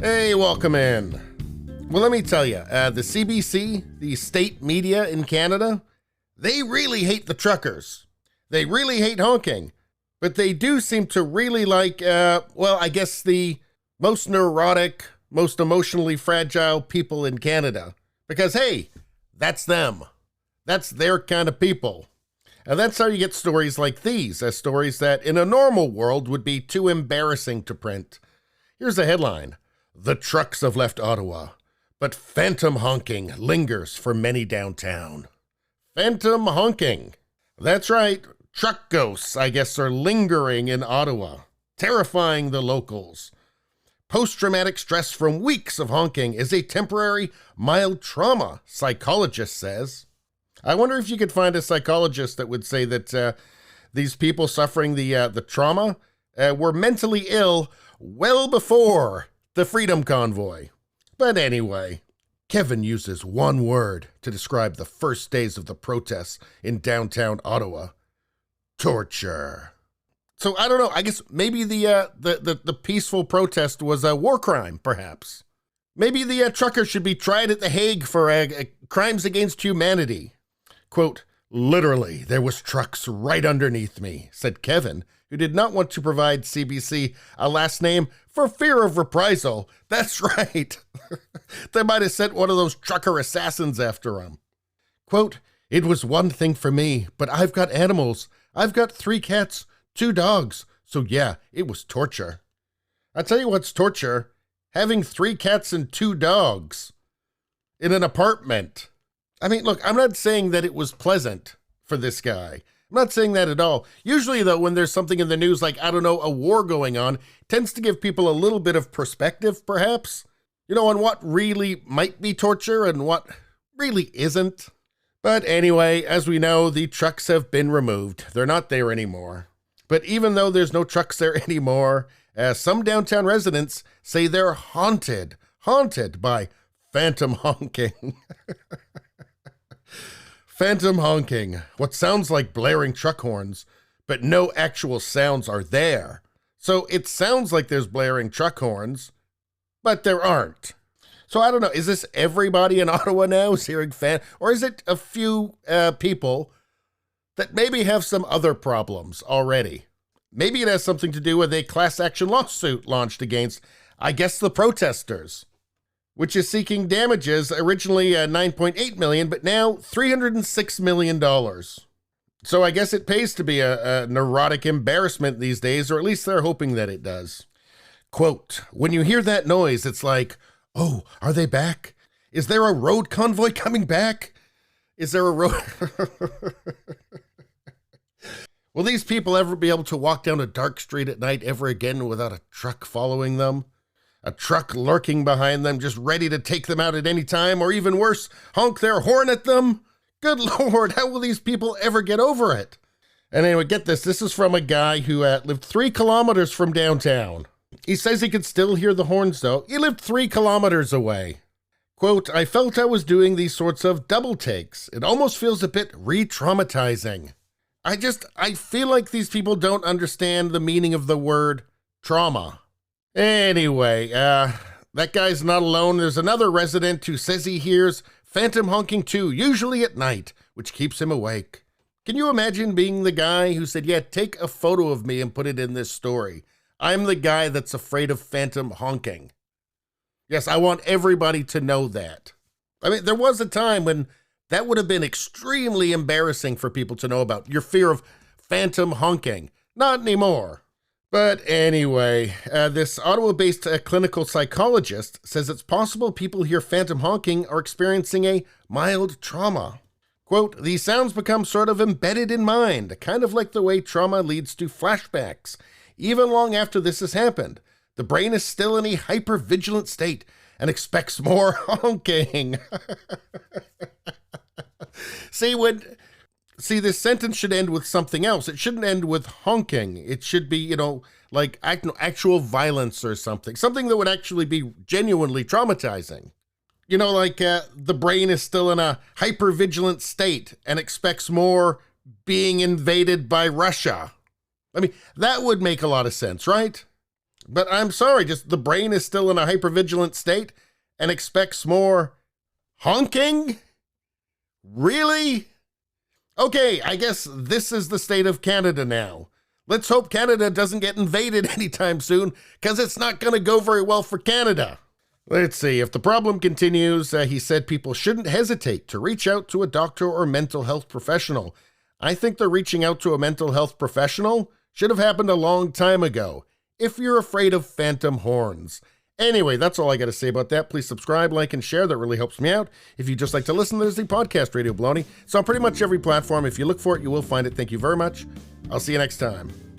Hey, welcome in. Well, let me tell you, the CBC, the state media in Canada, they really hate the truckers. They really hate honking, but they do seem to really like, I guess the most neurotic, most emotionally fragile people in Canada. Because, hey, that's them. That's their kind of people. And that's how you get stories like these, stories that in a normal world would be too embarrassing to print. Here's a headline. The trucks have left Ottawa, but phantom honking lingers for many downtown. Phantom honking. That's right. Truck ghosts, I guess, are lingering in Ottawa, terrifying the locals. Post-traumatic stress from weeks of honking is a temporary, mild trauma, psychologist says. I wonder if you could find a psychologist that would say that these people suffering the trauma were mentally ill well before the Freedom Convoy. But anyway, Kevin uses one word to describe the first days of the protests in downtown Ottawa. Torture. So I don't know, I guess maybe the peaceful protest was a war crime, perhaps. Maybe the trucker should be tried at The Hague for crimes against humanity. Quote, literally, there was trucks right underneath me, said Kevin, who did not want to provide CBC a last name for fear of reprisal. That's right. They might have sent one of those trucker assassins after him. Quote, it was one thing for me, but I've got animals. I've got 3 cats, 2 dogs. So yeah, it was torture. I tell you what's torture. Having 3 cats and 2 dogs in an apartment. I mean, look, I'm not saying that it was pleasant for this guy. I'm not saying that at all. Usually, though, when there's something in the news like, I don't know, a war going on, it tends to give people a little bit of perspective, perhaps, on what really might be torture and what really isn't. But anyway, as we know, the trucks have been removed. They're not there anymore. But even though there's no trucks there anymore, some downtown residents say they're haunted by phantom honking. Phantom honking, what sounds like blaring truck horns, but no actual sounds are there. So it sounds like there's blaring truck horns, but there aren't. So I don't know, is this everybody in Ottawa now is hearing or is it a few people that maybe have some other problems already? Maybe it has something to do with a class action lawsuit launched against, I guess, the protesters, which is seeking damages, originally $9.8 million, but now $306 million. So I guess it pays to be a neurotic embarrassment these days, or at least they're hoping that it does. Quote, when you hear that noise, it's like, oh, are they back? Is there a road convoy coming back? Is there a road? Will these people ever be able to walk down a dark street at night ever again without a truck following them? A truck lurking behind them, just ready to take them out at any time, or even worse, honk their horn at them? Good Lord, how will these people ever get over it? And anyway, get this. This is from a guy who lived 3 kilometers from downtown. He says he could still hear the horns, though. He lived 3 kilometers away. Quote, I felt I was doing these sorts of double takes. It almost feels a bit re-traumatizing. I feel like these people don't understand the meaning of the word trauma. Anyway, that guy's not alone. There's another resident who says he hears phantom honking too, usually at night, which keeps him awake. Can you imagine being the guy who said, yeah, take a photo of me and put it in this story. I'm the guy that's afraid of phantom honking. Yes, I want everybody to know that. I mean, there was a time when that would have been extremely embarrassing for people to know about, your fear of phantom honking. Not anymore. But anyway, this Ottawa-based clinical psychologist says it's possible people hear phantom honking are experiencing a mild trauma. Quote, these sounds become sort of embedded in mind, kind of like the way trauma leads to flashbacks. Even long after this has happened, the brain is still in a hyper-vigilant state and expects more honking. See, this sentence should end with something else. It shouldn't end with honking. It should be, like actual violence or something. Something that would actually be genuinely traumatizing. The brain is still in a hyper-vigilant state and expects more being invaded by Russia. I mean, that would make a lot of sense, right? But I'm sorry, just the brain is still in a hypervigilant state and expects more honking? Really? Okay, I guess this is the state of Canada now. Let's hope Canada doesn't get invaded anytime soon, because it's not going to go very well for Canada. Let's see, if the problem continues, he said people shouldn't hesitate to reach out to a doctor or mental health professional. I think the reaching out to a mental health professional should have happened a long time ago, if you're afraid of phantom horns. Anyway, that's all I got to say about that. Please subscribe, like, and share. That really helps me out. If you just like to listen, there's the podcast Radio Baloney. So on pretty much every platform. If you look for it, you will find it. Thank you very much. I'll see you next time.